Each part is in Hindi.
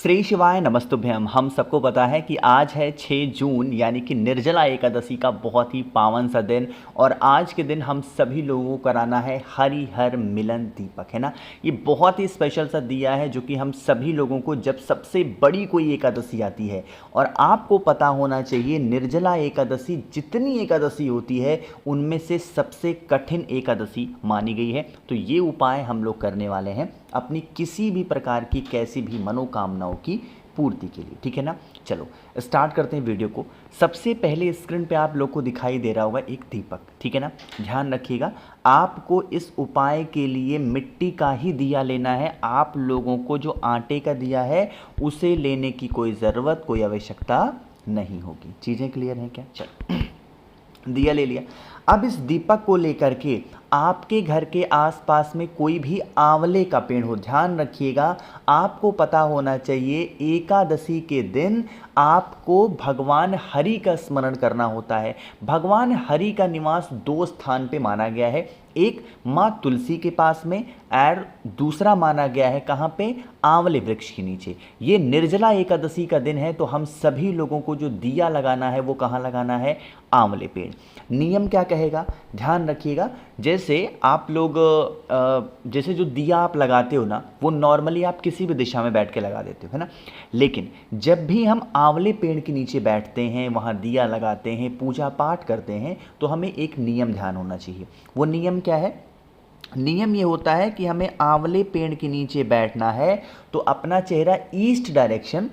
श्री शिवाय नमस्तुभ्यम। हम सबको पता है कि आज है 6 जून यानी कि निर्जला एकादशी का बहुत ही पावन सा दिन। और आज के दिन हम सभी लोगों को कराना है हरिहर मिलन दीपक, है ना। ये बहुत ही स्पेशल सा दिया है जो कि हम सभी लोगों को जब सबसे बड़ी कोई एकादशी आती है, और आपको पता होना चाहिए निर्जला एकादशी जितनी एकादशी होती है उनमें से सबसे कठिन एकादशी मानी गई है। तो ये उपाय हम लोग करने वाले हैं अपनी किसी भी प्रकार की कैसी भी मनोकामनाओं की पूर्ति के लिए, ठीक है ना। चलो स्टार्ट करते हैं वीडियो को। सबसे पहले स्क्रीन पे आप लोग को दिखाई दे रहा होगा एक दीपक, ठीक है ना। ध्यान रखिएगा, आपको इस उपाय के लिए मिट्टी का ही दिया लेना है। आप लोगों को जो आटे का दिया है उसे लेने की कोई ज़रूरत, कोई आवश्यकता नहीं होगी। चीज़ें क्लियर हैं क्या? चलो दिया ले लिया। अब इस दीपक को लेकर के आपके घर के आसपास में कोई भी आंवले का पेड़ हो, ध्यान रखिएगा, आपको पता होना चाहिए एकादशी के दिन आपको भगवान हरि का स्मरण करना होता है। भगवान हरि का निवास दो स्थान पे माना गया है, एक माँ तुलसी के पास में और दूसरा माना गया है कहाँ पे? आंवले वृक्ष के नीचे। ये निर्जला एकादशी का दिन है तो हम सभी लोगों को जो दिया लगाना है वो कहाँ लगाना है? आंवले पेड़। नियम क्या कहेगा ध्यान रखिएगा, जैसे आप लोग जैसे जो दिया आप लगाते हो ना वो नॉर्मली आप किसी भी दिशा में बैठ के लगा देते हो, है ना। लेकिन जब भी हम आंवले पेड़ के नीचे बैठते हैं, वहाँ दिया लगाते हैं, पूजा पाठ करते हैं, तो हमें एक नियम ध्यान होना चाहिए। वो नियम क्या है? नियम ये होता है कि हमें आंवले पेड़ के नीचे बैठना है तो अपना चेहरा ईस्ट डायरेक्शन,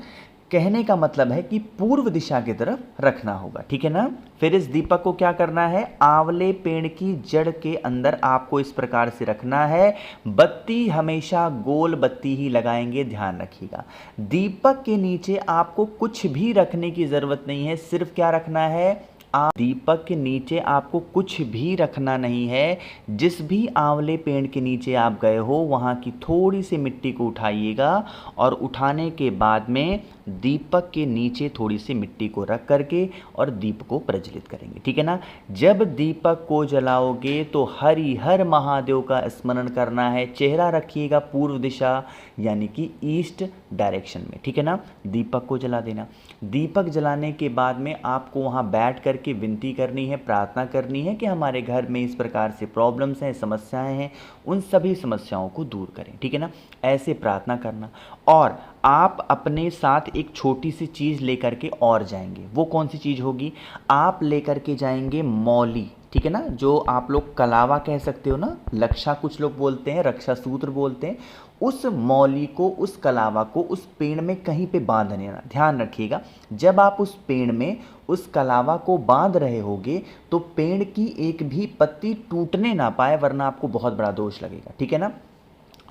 कहने का मतलब है कि पूर्व दिशा की तरफ रखना होगा, ठीक है ना। फिर इस दीपक को क्या करना है? आंवले पेड़ की जड़ के अंदर आपको इस प्रकार से रखना है। बत्ती हमेशा गोल बत्ती ही लगाएंगे, ध्यान रखिएगा। दीपक के नीचे आपको कुछ भी रखने की ज़रूरत नहीं है, सिर्फ क्या रखना है? दीपक के नीचे आपको कुछ भी रखना नहीं है। जिस भी आंवले पेड़ के नीचे आप गए हो वहाँ की थोड़ी सी मिट्टी को उठाइएगा और उठाने के बाद में दीपक के नीचे थोड़ी सी मिट्टी को रख करके और दीप को प्रज्वलित करेंगे, ठीक है ना। जब दीपक को जलाओगे तो हरि हर महादेव का स्मरण करना है। चेहरा रखिएगा पूर्व दिशा यानी कि ईस्ट डायरेक्शन में, ठीक है ना। दीपक को जला देना। दीपक जलाने के बाद में आपको वहाँ बैठ कर के विनती करनी है, प्रार्थना करनी है कि हमारे घर में इस प्रकार से प्रॉब्लम्स हैं, समस्याएं हैं, उन सभी समस्याओं को दूर करें, ठीक है ना। ऐसे प्रार्थना करना। और आप अपने साथ एक छोटी सी चीज़ लेकर के और जाएंगे। वो कौन सी चीज़ होगी? आप लेकर के जाएंगे मौली, ठीक है ना, जो आप लोग कलावा कह सकते हो ना, लक्षा कुछ लोग बोलते हैं, रक्षा सूत्र बोलते हैं। उस मौली को, उस कलावा को उस पेड़ में कहीं पे बांध देना। ध्यान रखिएगा, जब आप उस पेड़ में उस कलावा को बांध रहे होगे तो पेड़ की एक भी पत्ती टूटने ना पाए, वरना आपको बहुत बड़ा दोष लगेगा, ठीक है ना।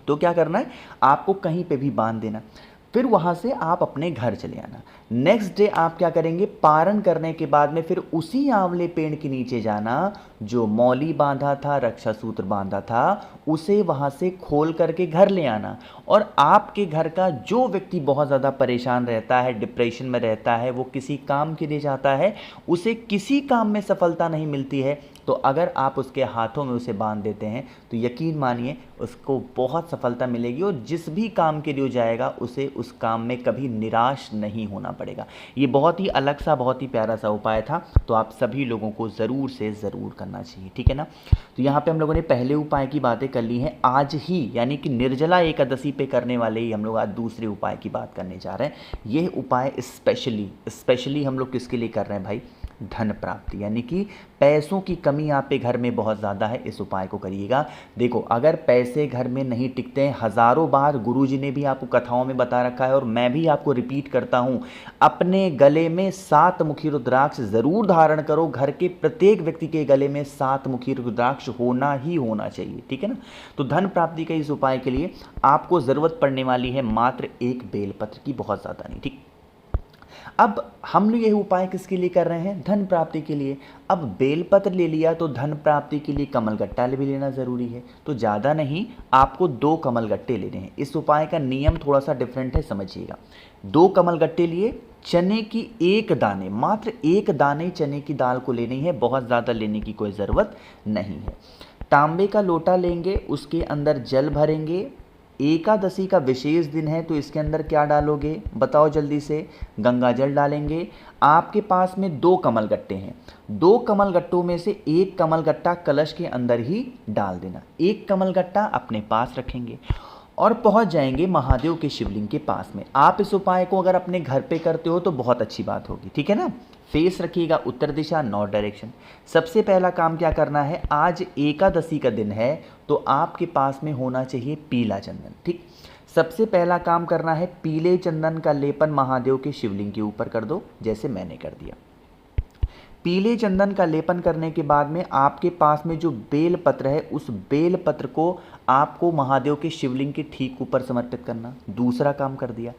तो क्या करना है? आपको कहीं पे भी बांध देना। फिर वहाँ से आप अपने घर चले आना। नेक्स्ट डे आप क्या करेंगे? पारण करने के बाद में फिर उसी आंवले पेड़ के नीचे जाना, जो मौली बांधा था, रक्षा सूत्र बांधा था, उसे वहाँ से खोल करके घर ले आना। और आपके घर का जो व्यक्ति बहुत ज़्यादा परेशान रहता है, डिप्रेशन में रहता है, वो किसी काम के लिए जाता है, उसे किसी काम में सफलता नहीं मिलती है, तो अगर आप उसके हाथों में उसे बांध देते हैं तो यकीन मानिए उसको बहुत सफलता मिलेगी, और जिस भी काम के लिए जाएगा उसे उस काम में कभी निराश नहीं होना पड़ेगा। ये बहुत ही अलग सा, बहुत ही प्यारा सा उपाय था, तो आप सभी लोगों को ज़रूर से ज़रूर करना चाहिए, ठीक है ना। तो यहाँ पे हम लोगों ने पहले उपाय की बातें कर ली हैं। आज ही यानी कि निर्जला एकादशी पे करने वाले ही हम लोग आज दूसरे उपाय की बात करने जा रहे हैं। यह उपाय स्पेशली हम लोग किसके लिए कर रहे हैं भाई? धन प्राप्ति, यानी कि पैसों की कमी आप पे घर में बहुत ज़्यादा है, इस उपाय को करिएगा। देखो, अगर पैसे घर में नहीं टिकते हैं, हज़ारों बार गुरुजी ने भी आपको कथाओं में बता रखा है और मैं भी आपको रिपीट करता हूँ, अपने गले में 7 मुखी रुद्राक्ष ज़रूर धारण करो। घर के प्रत्येक व्यक्ति के गले में 7 मुखी रुद्राक्ष होना ही होना चाहिए, ठीक है ना। तो धन प्राप्ति के इस उपाय के लिए आपको ज़रूरत पड़ने वाली है मात्र एक बेलपत्र की, बहुत ज़्यादा नहीं, ठीक। अब हम लोग यह उपाय किसके लिए कर रहे हैं? धन प्राप्ति के लिए। अब बेलपत्र ले लिया तो धन प्राप्ति के लिए कमलगट्टा भी लेना ज़रूरी है। तो ज़्यादा नहीं, आपको 2 कमलगट्टे लेने हैं। इस उपाय का नियम थोड़ा सा डिफरेंट है, समझिएगा। 2 कमलगट्टे लिए, चने की 1 दाने, मात्र 1 दाने चने की दाल को लेनी है, बहुत ज़्यादा लेने की कोई ज़रूरत नहीं है। तांबे का लोटा लेंगे, उसके अंदर जल भरेंगे, एकादशी का विशेष दिन है तो इसके अंदर क्या डालोगे बताओ जल्दी से। गंगा जल डालेंगे। आपके पास में 2 कमल गट्टे हैं, 2 कमल गट्टों में से एक कमल गट्टा कलश के अंदर ही डाल देना। एक कमल गट्टा अपने पास रखेंगे और पहुंच जाएंगे महादेव के शिवलिंग के पास में। आप इस उपाय को अगर अपने घर पे करते हो तो बहुत अच्छी बात होगी, ठीक है ना। फेस रखिएगा उत्तर दिशा, नॉर्थ डायरेक्शन। सबसे पहला काम क्या करना है, आज एकादशी का दिन है तो आपके पास में होना चाहिए पीला चंदन, ठीक। सबसे पहला काम करना है, पीले चंदन का लेपन महादेव के शिवलिंग के ऊपर कर दो, जैसे मैंने कर दिया। पीले चंदन का लेपन करने के बाद में आपके पास में जो बेल पत्र है, उस बेल पत्र को आपको महादेव के शिवलिंग के ठीक ऊपर समर्पित करना। दूसरा काम कर दिया।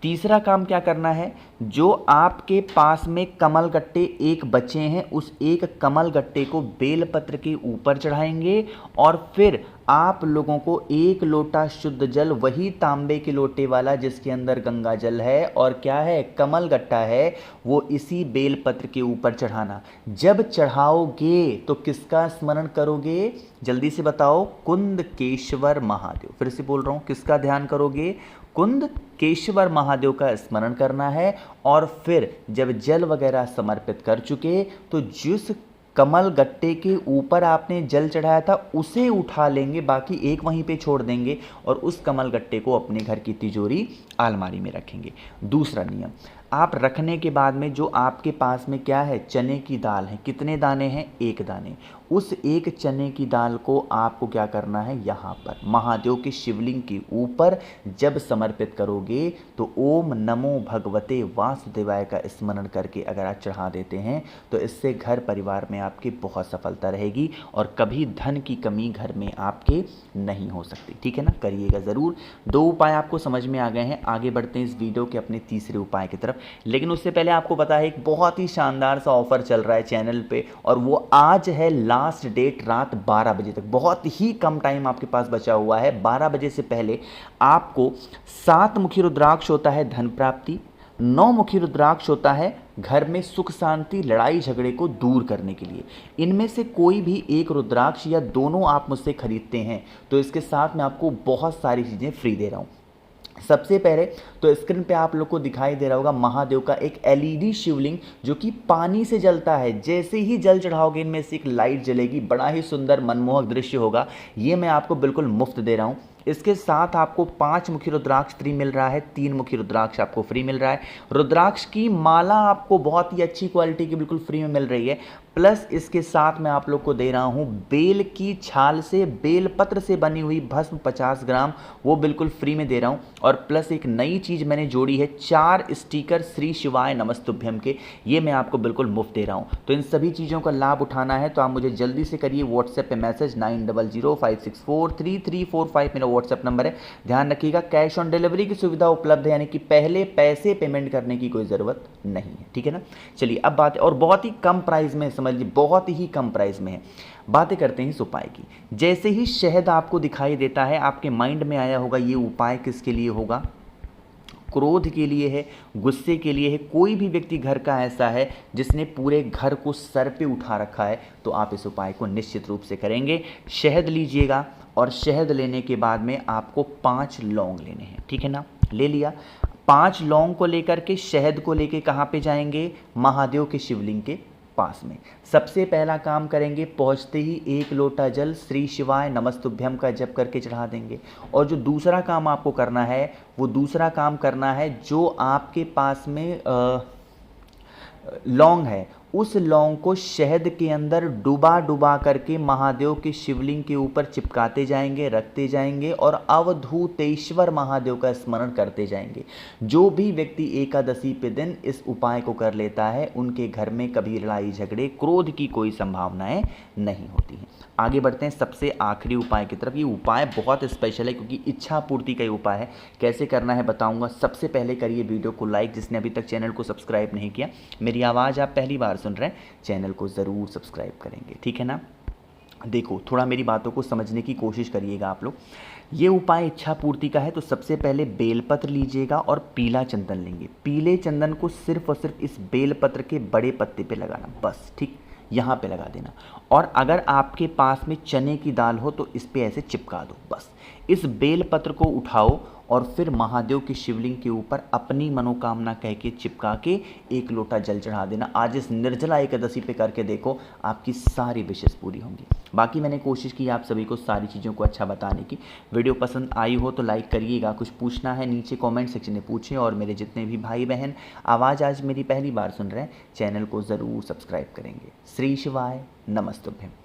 तीसरा काम क्या करना है, जो आपके पास में कमल गट्टे एक बचे हैं, उस एक कमल गट्टे को बेल पत्र के ऊपर चढ़ाएंगे और फिर आप लोगों को 1 लोटा शुद्ध जल, वही तांबे के लोटे वाला जिसके अंदर गंगा जल है और क्या है, कमल गट्टा है, वो इसी बेल पत्र के ऊपर चढ़ाना। जब चढ़ाओगे तो किसका स्मरण करोगे, जल्दी से बताओ। कुंदकेश्वर महादेव। फिर से बोल रहा हूं, किसका ध्यान करोगे, कुंदकेश्वर महादेव का स्मरण करना है। और फिर जब जल वगैरह समर्पित कर चुके तो जिस कमल गट्टे के ऊपर आपने जल चढ़ाया था उसे उठा लेंगे, बाकी एक वहीं पे छोड़ देंगे और उस कमल गट्टे को अपने घर की तिजोरी अलमारी में रखेंगे। दूसरा नियम, आप रखने के बाद में जो आपके पास में क्या है, चने की दाल है, कितने दाने हैं, 1 दाने। उस 1 चने की दाल को आपको क्या करना है, यहाँ पर महादेव के शिवलिंग के ऊपर जब समर्पित करोगे तो ओम नमो भगवते वासुदेवाय का स्मरण करके अगर आप चढ़ा देते हैं तो इससे घर परिवार में आपके बहुत सफलता रहेगी और कभी धन की कमी घर में आपके नहीं हो सकती, ठीक है ना। करिएगा ज़रूर। 2 उपाय आपको समझ में आ गए हैं। आगे बढ़ते हैं इस वीडियो के अपने तीसरे उपाय की तरफ, लेकिन उससे पहले आपको पता है एक बहुत ही शानदार सा ऑफर चल रहा है चैनल पे और वो आज है लास्ट डेट, रात 12 बजे तक। बहुत ही कम टाइम आपके पास बचा हुआ है। 12 बजे से पहले आपको 7 मुखी रुद्राक्ष होता है धन प्राप्ति, 9 मुखी रुद्राक्ष होता है घर में सुख शांति लड़ाई झगड़े को दूर करने के लिए। इनमें से कोई भी एक रुद्राक्ष या दोनों आप मुझसे खरीदते हैं तो इसके साथ मैं आपको बहुत सारी चीज़ें फ्री दे रहा हूँ। सबसे पहले तो स्क्रीन पे आप लोग को दिखाई दे रहा होगा महादेव का एक एलईडी शिवलिंग जो कि पानी से जलता है। जैसे ही जल चढ़ाओगे इनमें से एक लाइट जलेगी, बड़ा ही सुंदर मनमोहक दृश्य होगा। ये मैं आपको बिल्कुल मुफ्त दे रहा हूँ। इसके साथ आपको 5 मुखी रुद्राक्ष फ्री मिल रहा है, 3 मुखी रुद्राक्ष आपको फ्री मिल रहा है। रुद्राक्ष की माला आपको बहुत ही अच्छी क्वालिटी की बिल्कुल फ्री में मिल रही है। प्लस इसके साथ मैं आप लोग को दे रहा हूँ बेल की छाल से, बेल पत्र से बनी हुई भस्म 50 ग्राम, वो बिल्कुल फ्री में दे रहा हूँ। और प्लस एक नई चीज़ मैंने जोड़ी है, 4 स्टिकर श्री शिवाय नमस्तुभ्यम के, ये मैं आपको बिल्कुल मुफ्त दे रहा हूँ। तो इन सभी चीज़ों का लाभ उठाना है तो आप मुझे जल्दी से करिए व्हाट्सएप पे मैसेज 9005643345 मेरा व्हाट्सएप नंबर है। ध्यान रखिएगा कैश ऑन डिलीवरी की सुविधा उपलब्ध है, यानी कि पहले पैसे पेमेंट करने की कोई ज़रूरत नहीं है, ठीक है ना। चलिए अब बात, और बहुत ही कम प्राइस में, समझ लीजिए बहुत ही कम प्राइस में है। बातें करते हैं इस उपाय की। जैसे ही शहद आपको दिखाई देता है आपके माइंड में आया होगा ये उपाय किसके लिए होगा, क्रोध के लिए है, गुस्से के लिए है। कोई भी व्यक्ति घर का ऐसा है जिसने पूरे घर को सर पे उठा रखा है तो आप इस उपाय को निश्चित रूप से करेंगे। शहद लीजिएगा और शहद लेने के बाद में आपको 5 लौंग लेने हैं, ठीक है ना। ले लिया, 5 लौंग को लेकर के, शहद को लेके कहाँ पे जाएंगे, महादेव के शिवलिंग के पास में। सबसे पहला काम करेंगे, पहुंचते ही 1 लोटा जल श्री शिवाय नमस्तुभ्यम का जप करके चढ़ा देंगे। और जो दूसरा काम आपको करना है वो दूसरा काम करना है, जो आपके पास में लौंग है उस लौंग को शहद के अंदर डुबा डुबा करके महादेव के शिवलिंग के ऊपर चिपकाते जाएंगे, रखते जाएंगे और अवधूतेश्वर महादेव का स्मरण करते जाएंगे। जो भी व्यक्ति एकादशी पे दिन इस उपाय को कर लेता है उनके घर में कभी लड़ाई झगड़े क्रोध की कोई संभावनाएं नहीं होती हैं। आगे बढ़ते हैं सबसे आखिरी उपाय की तरफ। ये उपाय बहुत स्पेशल है क्योंकि इच्छा पूर्ति का ये उपाय है। कैसे करना है बताऊंगा। सबसे पहले करिए वीडियो को लाइक, जिसने अभी तक चैनल को सब्सक्राइब नहीं किया। मेरी आवाज़ आप पहली बार सुन रहे हैं, चैनल को ज़रूर सब्सक्राइब करेंगे, ठीक है ना। देखो थोड़ा मेरी बातों को समझने की कोशिश करिएगा आप लोग। ये उपाय इच्छा पूर्ति का है तो सबसे पहले बेलपत्र लीजिएगा और पीला चंदन लेंगे। पीले चंदन को सिर्फ और सिर्फ इस बेलपत्र के बड़े पत्ते पे लगाना, बस, ठीक। यहाँ पे लगा देना। और अगर आपके पास में चने की दाल हो तो इस पे ऐसे चिपका दो। बस इस बेलपत्र को उठाओ और फिर महादेव की शिवलिंग के ऊपर अपनी मनोकामना कह के चिपका के 1 लोटा जल चढ़ा देना। आज इस निर्जला एकादशी पे करके देखो, आपकी सारी विशेष पूरी होंगी। बाकी मैंने कोशिश की आप सभी को सारी चीज़ों को अच्छा बताने की। वीडियो पसंद आई हो तो लाइक करिएगा, कुछ पूछना है नीचे कमेंट सेक्शन में पूछें। और मेरे जितने भी भाई बहन आवाज़ आज मेरी पहली बार सुन रहे हैं, चैनल को ज़रूर सब्सक्राइब करेंगे। श्री शिवाय नमस्तुभ्यं।